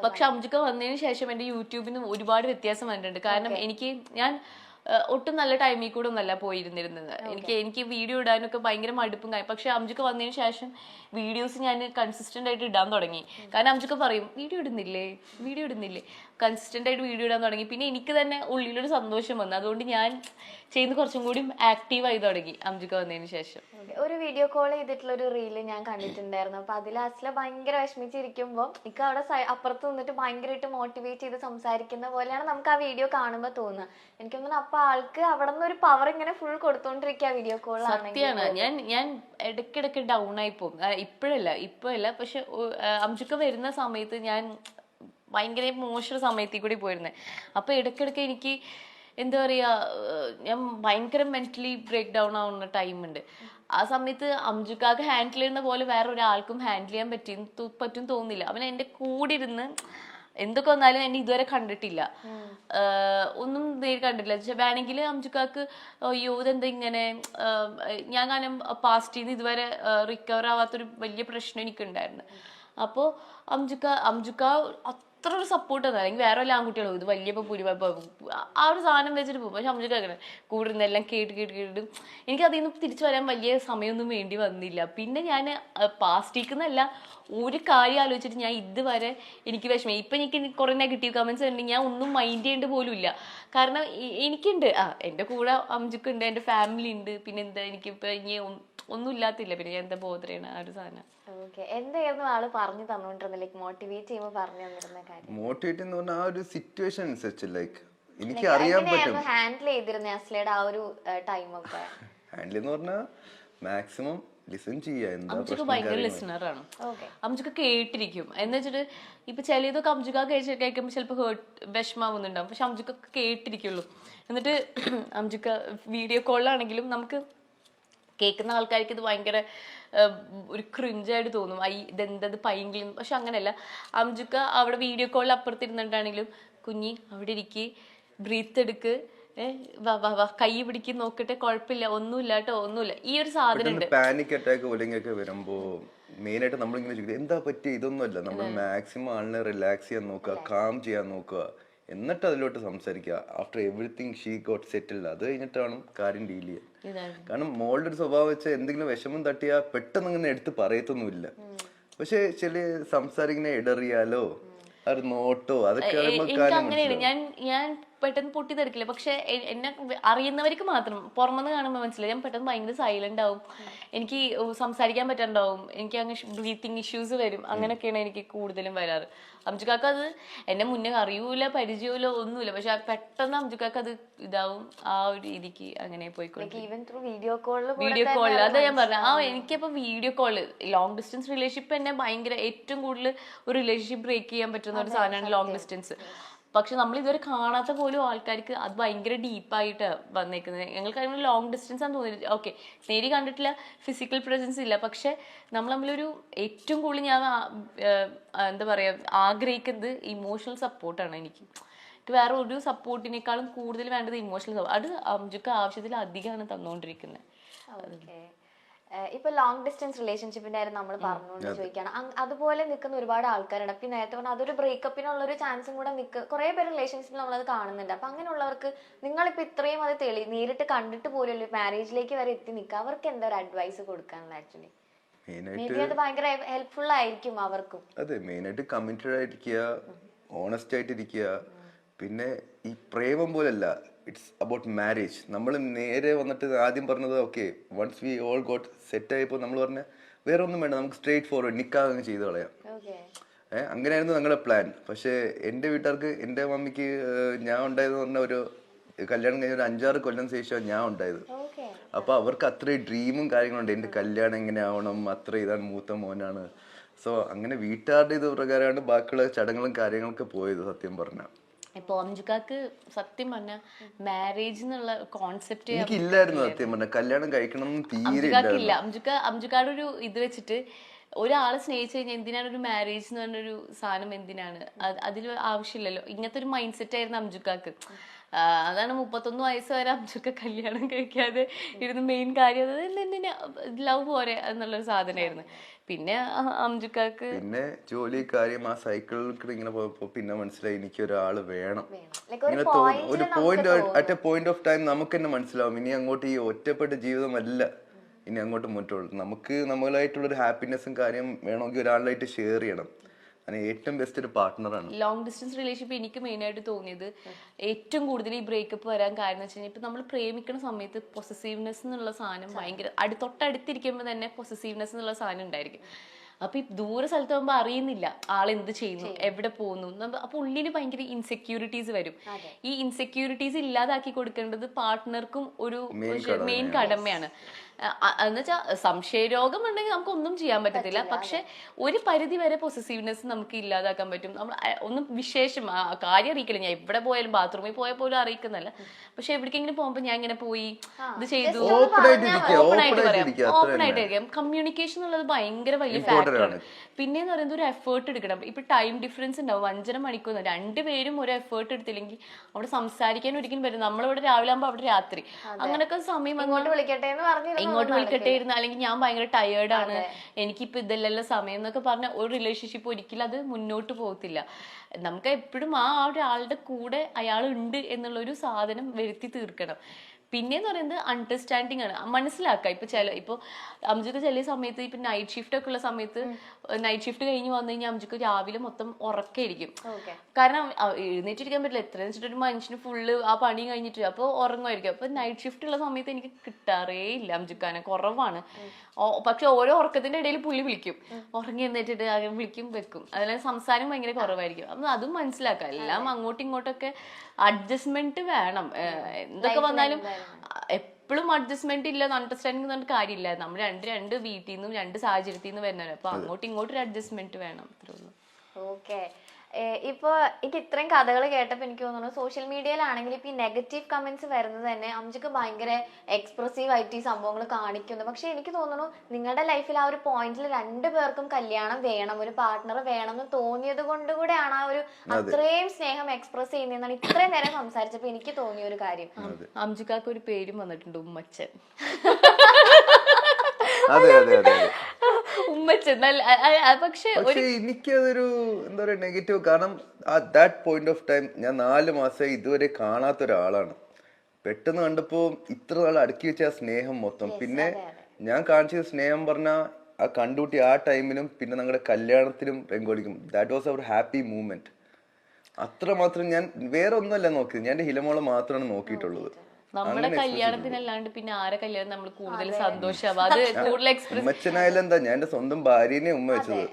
പക്ഷെ അംജുക്ക വന്നതിന് ശേഷം എന്റെ യൂട്യൂബിന് ഒരുപാട് വ്യത്യാസം വന്നിട്ടുണ്ട്. കാരണം ഞാൻ ഒട്ടും നല്ല ടൈമിൽ കൂടെ ഒന്നല്ല പോയിരുന്നിരുന്നത്. എനിക്ക് വീഡിയോ ഇടാനൊക്കെ ഭയങ്കര മടുപ്പും പക്ഷെ അംജുക്ക വന്നതിന് ശേഷം വീഡിയോസ് ഞാൻ കൺസിസ്റ്റന്റ് ആയിട്ട് ഇടാൻ തുടങ്ങി. കാരണം അംജുക്ക പറയും വീഡിയോ ഇടുന്നില്ലേ കൺസിസ്റ്റന്റ് ആയിട്ട് വീഡിയോ ഇടാൻ തുടങ്ങി. പിന്നെ എനിക്ക് തന്നെ ഉള്ളിലൊരു സന്തോഷം വന്നു. അതുകൊണ്ട് ഞാൻ ചെയ്യുന്ന കുറച്ചും കൂടി ആക്റ്റീവ് ആയി തുടങ്ങി അംജുക്ക വന്നതിന് ശേഷം. ഒരു വീഡിയോ കോൾ ചെയ്തിട്ടുള്ള ഒരു റീല് ഞാൻ കണ്ടിട്ടുണ്ടായിരുന്നു. അപ്പൊ അതിൽ അസ്ല ഭയങ്കര വിഷമിച്ചിരിക്കുമ്പോൾ എനിക്ക് അവിടെ അപ്പുറത്ത് നിന്നിട്ട് ഭയങ്കരമായിട്ട് മോട്ടിവേറ്റ് ചെയ്ത് സംസാരിക്കുന്ന പോലെയാണ് നമുക്ക് ആ വീഡിയോ കാണുമ്പോൾ തോന്നുക. എനിക്ക് തോന്നുന്നു അപ്പൊ ആൾക്ക് അവിടെ നിന്ന് ഒരു പവർ ഇങ്ങനെ ഫുൾ കൊടുത്തോണ്ടിരിക്കുക വീഡിയോ കോൾ. സത്യമാണ്. ഞാൻ ഇടയ്ക്കിടയ്ക്ക് ഡൗൺ ആയി പോകും. ഇപ്പോഴല്ല പക്ഷെ അംജുക്ക വരുന്ന സമയത്ത് ഞാൻ ഭയങ്കര മോശം സമയത്തിൽ കൂടി പോയിരുന്നത്. അപ്പൊ ഇടയ്ക്കിടയ്ക്ക് എനിക്ക് എന്താ പറയാ, ഞാൻ ഭയങ്കര മെന്റലി ബ്രേക്ക് ഡൗൺ ആവുന്ന ടൈമുണ്ട്. ആ സമയത്ത് അംജുക്കാക്ക് ഹാൻഡിൽ ചെയ്യുന്ന പോലെ വേറെ ഒരാൾക്കും ഹാൻഡിൽ ചെയ്യാൻ പറ്റും തോന്നില്ല. അവൻ എന്റെ കൂടെ ഇരുന്ന് എന്തൊക്കെ വന്നാലും എന്നെ ഇതുവരെ കണ്ടിട്ടില്ല, ഒന്നും കണ്ടിട്ടില്ല. വേണമെങ്കിൽ അംജുക്കാക്ക് അയ്യോ ഇതെന്താ ഇങ്ങനെ, ഞാൻ കാരണം പാസ്റ്റിൽ നിന്ന് ഇതുവരെ റിക്കവർ ആവാത്തൊരു വലിയ പ്രശ്നം എനിക്കുണ്ടായിരുന്നു. അപ്പോൾ അംജുക്ക അത്ര ഒരു സപ്പോർട്ട് തന്നെ. അല്ലെങ്കിൽ വേറെ വല്ല ആൺകുട്ടികളോ ഇത് വലിയ ആ ഒരു സാധനം വെച്ചിട്ട് പോകും. പക്ഷെ അമ്മക്ക് അങ്ങനെ കൂടുന്ന എല്ലാം കേട്ടിട്ട് എനിക്ക് അതിൽ നിന്ന് തിരിച്ചു വരാൻ വലിയ സമയമൊന്നും വേണ്ടി വന്നില്ല. പിന്നെ ഞാൻ പാസ്റ്റിക്കുന്നല്ല ഒരു കാര്യം ആലോചിച്ചിട്ട് ഞാൻ ഇതുവരെ എനിക്ക് വിഷമം. ഇപ്പൊ എനിക്ക് കുറെ നെഗറ്റീവ് കമന്റ്സ് ഉണ്ടെങ്കിൽ ഞാൻ ഒന്നും മൈൻഡ് ചെയ്യേണ്ട പോലും ഇല്ല. കാരണം എനിക്കുണ്ട്, എൻ്റെ കൂടെ അംജുക്കുണ്ട്, എൻ്റെ ഫാമിലി ഉണ്ട്. പിന്നെ എന്താ എനിക്കിപ്പോ ഇനി ഒന്നും ഇല്ലാത്തില്ല. പിന്നെ ഞാൻ എന്താ ബോധറയാണ് ആ ഒരു സാധനം. എന്തായിരുന്നു ആള് പറഞ്ഞു തന്നോണ്ടിരുന്നത്? മോട്ടിവേറ്റ് ചെയ്യുമ്പോൾ പറഞ്ഞു തന്നിരുന്ന കാര്യം? മോട്ടിവേറ്റ് എന്ന് പറഞ്ഞാൽ ആ ഒരു സിറ്റുവേഷൻ അനുസരിച്ച് ലൈക്ക് എനിക്ക് അറിയാൻ പറ്റും ഹാൻഡിൽ ചെയ്തിരുന്ന അസ്ലയുടെ ആ ഒരു ടൈമൊക്കെ. ഹാൻഡിൽ എന്ന് പറഞ്ഞാൽ മാക്സിമം ലിസൺ ചെയ്യാ. അംജുക്ക് ഭയങ്കര ലിസണറാണ്. അംജുക്ക് കേട്ടിരിക്കും. എന്ന് വെച്ചിട്ട് ഇപ്പൊ ചിലതൊക്കെ അംജുക്ക കേൾക്കുമ്പോൾ ചിലപ്പോൾ വിഷമാവുന്നുണ്ടാവും. പക്ഷെ അംജുക്കൊക്കെ കേട്ടിരിക്കുള്ളൂ. എന്നിട്ട് അംജുക്ക വീഡിയോ കോളിലാണെങ്കിലും നമുക്ക് കേൾക്കുന്ന ആൾക്കാർക്ക് ഇത് ഭയങ്കര ഒരു ക്രിഞ്ചായിട്ട് തോന്നും. ഇതെന്തത് പൈങ്കിലും. പക്ഷെ അങ്ങനെയല്ല. അംജുക്ക അവിടെ വീഡിയോ കോളിൽ അപ്പുറത്തിരുന്നിട്ടാണെങ്കിലും കുഞ്ഞി അവിടെ ഇരിക്ക്, ബ്രീത്ത് എടുക്ക്, വാ കൈ പിടിക്ക്, നോക്കട്ടെ, കുഴപ്പമില്ല, ഒന്നുമില്ല കേട്ടോ, ഒന്നുമില്ല. ഈ ഒരു സാധനം ഉണ്ട്. പാനിക് അറ്റാക്ക് പോലെയൊക്കെ വരുമ്പോ മെയിൻ ആയിട്ട് നമ്മളിങ്ങനെ ചോദിക്കും എന്താ പറ്റിയ, ഇതൊന്നും അല്ല. നമ്മൾ മാക്സിമം ആളിനെ റിലാക്സ് ചെയ്യാൻ നോക്കുക, കാം ചെയ്യാൻ നോക്കുക, എന്നിട്ട് അതിലോട്ട് സംസാരിക്കുക. After everything she got settled. അത് കഴിഞ്ഞിട്ടാണ് കാര്യം ഡീൽ ചെയ്യുക. കാരണം മോളുടെ ഒരു സ്വഭാവം വെച്ചാൽ എന്തെങ്കിലും വിഷമം തട്ടിയാ പെട്ടെന്ന് ഇങ്ങനെ എടുത്ത് പറയത്തൊന്നുമില്ല. പക്ഷെ ചില സംസാരിക്കുന്ന ഇടറിയാലോ ഒരു നോട്ടോ അതൊക്കെ അങ്ങനെയാണ്. ഞാൻ പെട്ടെന്ന് പൊട്ടിത്തെറിക്കില്ല. പക്ഷെ എന്നെ അറിയുന്നവർക്ക് മാത്രം പുറമെന്ന് കാണുമ്പോൾ മനസ്സിലായി. ഞാൻ പെട്ടെന്ന് ഭയങ്കര സൈലന്റ് ആവും. എനിക്ക് സംസാരിക്കാൻ പറ്റാണ്ടാവും. എനിക്ക് അങ്ങ് ബ്രീത്തിങ് ഇഷ്യൂസ് വരും. അങ്ങനെയൊക്കെയാണ് എനിക്ക് കൂടുതലും വരാറ്. അംജുക്കാക്ക് അത് എന്നെ മുന്നേ അറിയൂല, പരിചയമില്ല, ഒന്നുമില്ല. പക്ഷെ പെട്ടെന്ന് അംജുക്കാക്ക് അത് ഇതാവും. ആ ഒരു രീതിക്ക് അങ്ങനെ പോയിക്കൊണ്ടിരിക്കും. വീഡിയോ കോളിൽ അതാ ഞാൻ പറഞ്ഞത്. എനിക്കപ്പോ video call long distance relationship എന്നെ ഭയങ്കര ഏറ്റവും കൂടുതൽ ഒരു റിലേഷൻഷിപ്പ് ബ്രേക്ക് ചെയ്യാൻ പറ്റുന്ന ഒരു സാധനമാണ് ലോങ് ഡിസ്റ്റൻസ്. പക്ഷെ നമ്മൾ ഇതുവരെ കാണാത്ത പോലും ആൾക്കാർക്ക് അത് ഭയങ്കര ഡീപ്പായിട്ട് വന്നേക്കുന്നത്. ഞങ്ങൾക്ക് അതിന് ലോങ് ഡിസ്റ്റൻസ് ആണെന്ന് തോന്നിയിട്ട് ഓക്കെ നേരി കണ്ടിട്ടില്ല, ഫിസിക്കൽ പ്രസൻസ് ഇല്ല. പക്ഷെ നമ്മൾ തമ്മിലൊരു ഏറ്റവും കൂടുതൽ ഞാൻ എന്താ പറയാ ആഗ്രഹിക്കുന്നത് ഇമോഷണൽ സപ്പോർട്ടാണ്. എനിക്ക് വേറെ ഒരു സപ്പോർട്ടിനേക്കാളും കൂടുതൽ വേണ്ടത് ഇമോഷണൽ സപ്പോർട്ട്. അത് അംജുക്ക് ആവശ്യത്തിൽ അധികമാണ് തന്നുകൊണ്ടിരിക്കുന്നത്. ഇപ്പൊ ലോങ് ഡിസ്റ്റൻസ് റിലേഷൻഷിപ്പിന്റെ കാര്യം നമ്മൾ പറഞ്ഞുകൊണ്ട് ചോദിക്കുകയാണ്. അതുപോലെ നിൽക്കുന്ന ഒരുപാട് ആൾക്കാരുണ്ട്. അപ്പൊ നേരത്തെ പറഞ്ഞാൽ അതൊരു ബ്രേക്കപ്പിനുള്ള ഒരു ചാൻസും കൂടെ കുറെ പേര് റിലേഷൻഷിപ്പിൽ നമ്മളത് കാണുന്നുണ്ട്. അപ്പൊ അങ്ങനെയുള്ളവർക്ക് നിങ്ങളിപ്പോ ഇത്രയും അത് നേരിട്ട് കണ്ടിട്ട് പോലും മാരേജിലേക്ക് വരെ എത്തി നിൽക്കുക, അവർക്ക് എന്താ ഒരു അഡ്വൈസ് കൊടുക്കാനുള്ള? ആക്ച്വലി അത് ഭയങ്കര ഹെൽപ്ഫുൾ ആയിരിക്കും അവർക്കും. അതെ, മെയിൻ ആയിട്ട് കമ്മിറ്റഡ് ആയിരിക്കുക, ഓണസ്റ്റ് ആയിട്ടിരിക്കുക. പിന്നെ ഈ പ്രേമം പോലല്ല, ഇറ്റ്സ് അബൌട്ട് മാരേജ്. നമ്മൾ നേരെ വന്നിട്ട് ആദ്യം പറഞ്ഞത് okay once we all got set ആയപ്പോൾ നമ്മൾ പറഞ്ഞ വേറെ ഒന്നും വേണ്ട, നമുക്ക് സ്ട്രേറ്റ് ഫോർവേഡ് നിക്കാഹ് അങ്ങ് ചെയ്ത് കളയാം. അങ്ങനെയായിരുന്നു ഞങ്ങളുടെ പ്ലാൻ. പക്ഷെ എൻ്റെ വീട്ടുകാർക്ക്, എൻ്റെ മമ്മിക്ക് ഞാൻ ഉണ്ടായതെന്ന് പറഞ്ഞ ഒരു കല്യാണം കഴിഞ്ഞ ഒരു 5-6 കൊല്ലം ശേഷം ഞാൻ ഉണ്ടായത്. അപ്പൊ അവർക്ക് അത്രയും ഡ്രീമും കാര്യങ്ങളുണ്ട്. എൻ്റെ കല്യാണം എങ്ങനെ ആവണം, അത്ര ഇതാണ്, മൂത്ത മോനാണ്. സോ അങ്ങനെ വീട്ടുകാരുടെ ഇത് പ്രകാരമാണ് ബാക്കിയുള്ള ചടങ്ങുകളും കാര്യങ്ങളൊക്കെ പോയത് സത്യം പറഞ്ഞ. ഇപ്പൊ അംജുക്കാക്ക് സത്യം പറഞ്ഞ മാരേജ് എന്നുള്ള കോൺസെപ്റ്റ് ഇല്ലായിരുന്നു. സത്യം പറഞ്ഞ കല്യാണം കഴിക്കണം തീരെ ഇല്ല. അംജുക്കാരുടെ ഒരു ഇത് വെച്ചിട്ട് ഒരാളെ സ്നേഹിച്ചു കഴിഞ്ഞാൽ എന്തിനാണ് ഒരു മാരേജ് എന്ന് പറഞ്ഞൊരു സാധനം, എന്തിനാണ് അതിൽ ആവശ്യമില്ലല്ലോ. ഇങ്ങനത്തെ ഒരു മൈൻഡ് സെറ്റ് ആയിരുന്നു അംജുക്കാക്ക്. അതാണ് 31 വയസ്സ് വരെ അംജുക്ക കല്യാണം കഴിക്കാതെ ഇരുന്ന് മെയിൻ കാര്യം ലവ് പോരെ എന്നുള്ളൊരു സാധനമായിരുന്നു. പിന്നെ അംജുക്കാക്ക് പിന്നെ ജോലി കാര്യം ആ സൈക്കിളിൽ ഇങ്ങനെ പോയപ്പോ പിന്നെ മനസ്സിലായി എനിക്ക് ഒരാള് വേണം. ഇങ്ങനെ ഒരു point at A point of time നമുക്ക് തന്നെ മനസ്സിലാവും ഇനി അങ്ങോട്ട് ഈ ഒറ്റപ്പെട്ട ജീവിതമല്ല ഇനി അങ്ങോട്ട് മുന്നോട്ടുള്ളത്. നമുക്ക് നമ്മളായിട്ടുള്ളൊരു ഹാപ്പിനെസ്സും കാര്യം വേണമെങ്കിൽ ഒരാളായിട്ട് ഷെയർ ചെയ്യണം. അതിന് ഏറ്റവും ബെസ്റ്റ് ഒരു പാർട്ട്ണറാണ്. ലോങ് ഡിസ്റ്റൻസ് റിലേഷൻഷിപ്പ് എനിക്ക് മെയിനായിട്ട് തോന്നിയത് ഏറ്റവും കൂടുതൽ ഈ ബ്രേക്കപ്പ് വരാൻ കാരണം വെച്ച് കഴിഞ്ഞാൽ ഇപ്പം നമ്മൾ പ്രേമിക്കുന്ന സമയത്ത് പൊസസീവ്നെസ് എന്നുള്ള സാധനം ഭയങ്കര തൊട്ടടുത്തിരിക്കുമ്പോൾ തന്നെ പൊസസീവ്നെസ് എന്നുള്ള സാധനം ഉണ്ടായിരിക്കും. അപ്പൊ ഈ ദൂര സ്ഥലത്ത് പോകുമ്പോൾ അറിയുന്നില്ല ആളെന്ത് ചെയ്യുന്നു, എവിടെ പോകുന്നു. അപ്പൊ ഉള്ളിന് ഭയങ്കര ഇൻസെക്യൂരിറ്റീസ് വരും. ഈ ഇൻസെക്യൂരിറ്റീസ് ഇല്ലാതാക്കി കൊടുക്കേണ്ടത് പാർട്ട്ണർക്കും ഒരു മെയിൻ കടമയാണ്. എന്നുവെച്ചാൽ സംശയരോഗം ഉണ്ടെങ്കിൽ നമുക്ക് ഒന്നും ചെയ്യാൻ പറ്റത്തില്ല. പക്ഷെ ഒരു പരിധി വരെ പൊസസീവ്നെസ് നമുക്ക് ഇല്ലാതാക്കാൻ പറ്റും. നമ്മൾ ഒന്നും വിശേഷം കാര്യം അറിയിക്കില്ല. ഞാൻ എവിടെ പോയാലും ബാത്റൂമിൽ പോയാൽ പോലും അറിയിക്കുന്നല്ല. പക്ഷെ എവിടേക്കെങ്കിലും പോകുമ്പോൾ ഞാൻ ഇങ്ങനെ പോയി ഇത് ചെയ്തു ഓപ്പൺ ആയിട്ടിരിക്കാം. കമ്മ്യൂണിക്കേഷൻ എന്നുള്ളത് ഭയങ്കര വലിയ ഫാക്ടറാണ്. പിന്നെന്ന് പറയുന്നത് ഒരു എഫേർട്ട് എടുക്കണം. ഇപ്പൊ ടൈം ഡിഫറൻസ് ഉണ്ടാവും 5.5 മണിക്കൂർ. രണ്ടുപേരും ഒരു എഫേർട്ട് എടുത്തില്ലെങ്കിൽ അവിടെ സംസാരിക്കാൻ ഒരിക്കലും പറ്റും. നമ്മളിവിടെ രാവിലെ ആകുമ്പോൾ അവിടെ രാത്രി അങ്ങനെയൊക്കെ സമയം ഇങ്ങോട്ട് വിളിക്കട്ടെ ഇരുന്ന് അല്ലെങ്കിൽ ഞാൻ ഭയങ്കര ടയേർഡാണ് എനിക്കിപ്പോ ഇതല്ലല്ലോ സമയം എന്നൊക്കെ പറഞ്ഞ ഒരു റിലേഷൻഷിപ്പ് ഒരിക്കലും അത് മുന്നോട്ട് പോകത്തില്ല. നമുക്ക് എപ്പോഴും ആ ഒരാളുടെ കൂടെ അയാൾ ഉണ്ട് എന്നുള്ളൊരു സാധനം വരുത്തി തീർക്കണം. പിന്നെന്ന് പറയുന്നത് അണ്ടർസ്റ്റാൻഡിങ് ആണ്, മനസ്സിലാക്കുക. ഇപ്പൊ അംജുക്ക് ചില സമയത്ത് ഇപ്പൊ നൈറ്റ് ഷിഫ്റ്റ് ഒക്കെ ഉള്ള സമയത്ത് നൈറ്റ് ഷിഫ്റ്റ് കഴിഞ്ഞ് വന്നു കഴിഞ്ഞാൽ അംജുക്ക് രാവിലെ മൊത്തം ഉറക്കായിരിക്കും. കാരണം എഴുന്നേറ്റിരിക്കാൻ പറ്റില്ല. എത്ര വെച്ചിട്ട് ഒരു മനുഷ്യന് ഫുള്ള് ആ പണി കഴിഞ്ഞിട്ട് അപ്പൊ ഉറങ്ങുമായിരിക്കും. അപ്പൊ നൈറ്റ് ഷിഫ്റ്റ് ഉള്ള സമയത്ത് എനിക്ക് കിട്ടാറേ ഇല്ല അംജുക്കാനെ, കുറവാണ്. പക്ഷെ ഓരോ ഉറക്കത്തിന്റെ ഇടയിൽ പുള്ളി വിളിക്കും, ഉറങ്ങി എഴുന്നേറ്റിട്ട് വിളിക്കും വെക്കും. അതിൽ സംസാരം ഭയങ്കര കുറവായിരിക്കും. അപ്പൊ അതും മനസ്സിലാക്കാം. എല്ലാം അങ്ങോട്ടും ഇങ്ങോട്ടൊക്കെ അഡ്ജസ്റ്റ്മെന്റ് വേണം. എന്തൊക്കെ വന്നാലും എപ്പോഴും അഡ്ജസ്റ്റ്മെന്റ് ഇല്ല, അണ്ടർസ്റ്റാൻഡിങ് പറഞ്ഞ കാര്യമില്ല. നമ്മൾ രണ്ട് വീട്ടിൽ നിന്നും രണ്ട് സാഹചര്യത്തിൽ നിന്ന് വരുന്നവരും. അപ്പൊ അങ്ങോട്ടും ഇങ്ങോട്ടും ഒരു അഡ്ജസ്റ്റ്മെന്റ് വേണം. അത്രേ ഉള്ളൂ. ഓക്കെ. ഇപ്പൊ എനിക്ക് ഇത്രയും കഥകൾ കേട്ടപ്പോൾ എനിക്ക് തോന്നുന്നു സോഷ്യൽ മീഡിയയിലാണെങ്കിൽ ഇപ്പൊ ഈ നെഗറ്റീവ് കമന്റ്സ് വരുന്നത് തന്നെ അംജുക്ക് ഭയങ്കര എക്സ്പ്രസീവ് ആയിട്ട് ഈ സംഭവങ്ങൾ കാണിക്കുന്നു. പക്ഷെ എനിക്ക് തോന്നുന്നു നിങ്ങളുടെ ലൈഫിൽ ആ ഒരു പോയിന്റിൽ രണ്ടുപേർക്കും കല്യാണം വേണം, ഒരു പാർട്ട്ണർ വേണം എന്ന് തോന്നിയത് കൊണ്ട് കൂടെയാണ് ആ ഒരു അത്രയും സ്നേഹം എക്സ്പ്രസ് ചെയ്യുന്നതെന്നാണ് ഇത്രയും നേരം സംസാരിച്ചപ്പോ എനിക്ക് തോന്നിയ ഒരു കാര്യം. അംജുക്കാർക്ക് ഒരു പേരും വന്നിട്ടുണ്ട്, ഉമ്മച്ചൻ. പക്ഷെ എനിക്കതൊരു എന്താ പറയാ നെഗറ്റീവ്. കാരണം ദാറ്റ് പോയിന്റ് ഓഫ് ടൈം ഞാൻ 4 മാസം ഇതുവരെ കാണാത്ത ഒരാളാണ്. പെട്ടെന്ന് കണ്ടപ്പോ ഇത്ര നാൾ അടുക്കി വെച്ച ആ സ്നേഹം മൊത്തം, പിന്നെ ഞാൻ കാണിച്ച സ്നേഹം പറഞ്ഞ ആ കണ്ടുകൂട്ടി ആ ടൈമിനും പിന്നെ ഞങ്ങളുടെ കല്യാണത്തിനും രംഗോളിക്കും. That was our happy moment. അത്രമാത്രം ഞാൻ വേറെ ഒന്നുമല്ല നോക്കിയത്, ഞാൻ എന്റെ ഹിലമോളെ മാത്രമാണ് നോക്കിയിട്ടുള്ളത്. നമ്മുടെ കല്യാണത്തിനല്ലാണ്ട് പിന്നെ ആരെ കല്യാണം നമ്മൾ കൂടുതൽ സന്തോഷം അത് കൂടുതൽ എക്സ്പ്രസ് ഉമ്മച്ചനായാലെന്താ ഞാൻ എന്റെ സ്വന്തം ഭാര്യനെ ഉമ്മ വെച്ചത്.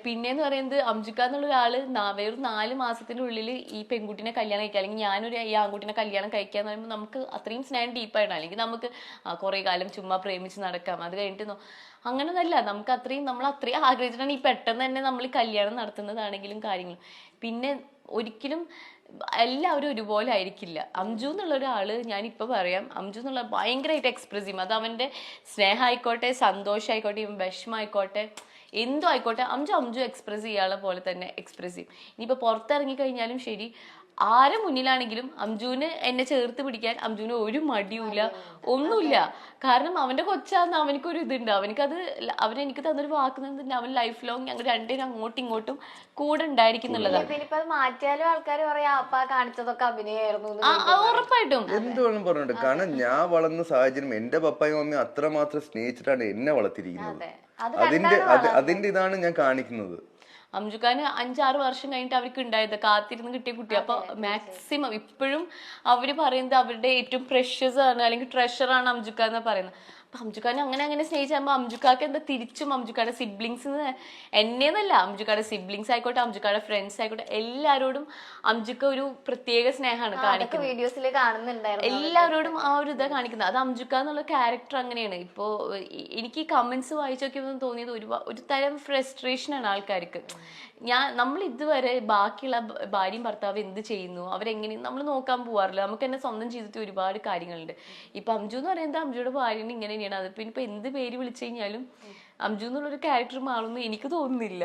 പിന്നെന്ന് പറയുന്നത് അംജുക്ക എന്നുള്ള ഒരാള് വെറും 4 മാസത്തിനുള്ളിൽ ഈ പെൺകുട്ടിനെ കല്യാണം കഴിക്കുക അല്ലെങ്കിൽ ഞാനൊരു ഈ ആൺകുട്ടിനെ കല്യാണം കഴിക്കാന്ന് പറയുമ്പോൾ നമുക്ക് അത്രയും സ്നേഹം ഡീപ്പായിട്ടാണ്. അല്ലെങ്കിൽ നമുക്ക് കുറെ കാലം ചുമ്മാ പ്രേമിച്ച് നടക്കാം, അത് കഴിഞ്ഞിട്ട് അങ്ങനൊന്നല്ല. നമുക്ക് നമ്മൾ അത്രയും ആഗ്രഹിച്ചിട്ടാണ് ഈ പെട്ടെന്ന് തന്നെ നമ്മൾ കല്യാണം നടത്തുന്നതാണെങ്കിലും കാര്യങ്ങളും. പിന്നെ ഒരിക്കലും എല്ലാവരും ഒരുപോലെ ആയിരിക്കില്ല. അംജു എന്നുള്ള ഒരാള് ഞാനിപ്പോൾ പറയാം, അംജു എന്നുള്ള ഭയങ്കരമായിട്ട് എക്സ്പ്രസ് ചെയ്യും. അത് അവൻ്റെ സ്നേഹമായിക്കോട്ടെ, സന്തോഷമായിക്കോട്ടെ, വിഷമമായിക്കോട്ടെ, എന്തോ ആയിക്കോട്ടെ, അംജു എക്സ്പ്രസ് ചെയ്യാനുള്ള പോലെ തന്നെ എക്സ്പ്രസ് ചെയ്യും. ഇനിയിപ്പോൾ പുറത്തിറങ്ങി കഴിഞ്ഞാലും ശരി, ആരെ മുന്നിലാണെങ്കിലും അംജുവിന് എന്നെ ചേർത്ത് പിടിക്കാൻ അംജുവിന് ഒരു മടിയുമില്ല, ഒന്നുമില്ല. കാരണം അവന്റെ കൊച്ചാന്ന് അവനക്കൊരു ഇതുണ്ട്. അവനെനിക്ക് തന്നൊരു വാക്കുന്നുണ്ട്, അവൻ ലൈഫ് ലോങ് ഞങ്ങൾ രണ്ടുപേരും അങ്ങോട്ടും ഇങ്ങോട്ടും കൂടെ ഉണ്ടായിരിക്കുന്നുള്ളതാണ്. മാറ്റിയാലും ആൾക്കാർ പറയാ അപ്പ കാണിച്ചതൊക്കെ അഭിനയായിരുന്നു. ഉറപ്പായിട്ടും എന്തുവേണം പറഞ്ഞിട്ട്. കാരണം ഞാൻ വളർന്ന സാഹചര്യം എന്റെ പപ്പായും മമ്മിയും അത്രമാത്രം സ്നേഹിച്ചിട്ടാണ് എന്നെ വളർത്തിയിരിക്കുന്നത്. അതിന്റെ ഇതാണ് ഞാൻ കാണിക്കുന്നത്. അംജുഖാന് 5-6 വർഷം കഴിഞ്ഞിട്ട് അവർക്ക് ഉണ്ടായത് കാത്തിരുന്ന് കിട്ടിയ കുട്ടി. അപ്പൊ മാക്സിമം ഇപ്പോഴും അവര് പറയുന്നത് അവരുടെ ഏറ്റവും പ്രഷ്യസ് ആണ് അല്ലെങ്കിൽ ട്രഷറാണ് അംജുഖ എന്ന് പറയുന്നത്. അപ്പൊ അംജുഖാനെ അങ്ങനെ സ്നേഹിച്ചാകുമ്പോ അംജുഖാക്ക് എന്താ തിരിച്ചും അംജുഖാടെ സിബ്ലിങ്സ് എന്നെന്നല്ല, അംജുഖാടെ സിബ്ലിങ്സ് ആയിക്കോട്ടെ, അംജുഖാടെ ഫ്രണ്ട്സ് ആയിക്കോട്ടെ, എല്ലാവരോടും അംജുക്ക ഒരു പ്രത്യേക സ്നേഹമാണ് കാണിക്കുന്നത്. എല്ലാവരോടും ആ ഒരു ഇതാ കാണിക്കുന്നത്. അത് അംജുക്ക എന്നുള്ള ക്യാരക്ടർ അങ്ങനെയാണ്. ഇപ്പോ എനിക്ക് ഈ കമന്റ്സ് വായിച്ചു നോക്കിയപ്പോൾ തോന്നിയത് ഒരു തരം ഫ്രസ്ട്രേഷൻ ആണ് ആൾക്കാർക്ക്. നമ്മൾ ഇതുവരെ ബാക്കിയുള്ള ഭാര്യയും ഭർത്താവ് എന്ത് ചെയ്യുന്നു, അവരെങ്ങനെ നമ്മൾ നോക്കാൻ പോവാറില്ല. നമുക്ക് തന്നെ സ്വന്തം ജീവിതത്തിൽ ഒരുപാട് കാര്യങ്ങളുണ്ട്. ഇപ്പൊ അംജു എന്ന് പറയുന്നത് അംജുയുടെ ഭാര്യനെ ഇങ്ങനെ തന്നെയാണ്. അത് പിന്നെ ഇപ്പൊ എന്ത് പേര് വിളിച്ചു കഴിഞ്ഞാലും അംജു എന്നുള്ളൊരു ക്യാരക്ടർ മാറുമെന്ന് എനിക്ക് തോന്നുന്നില്ല.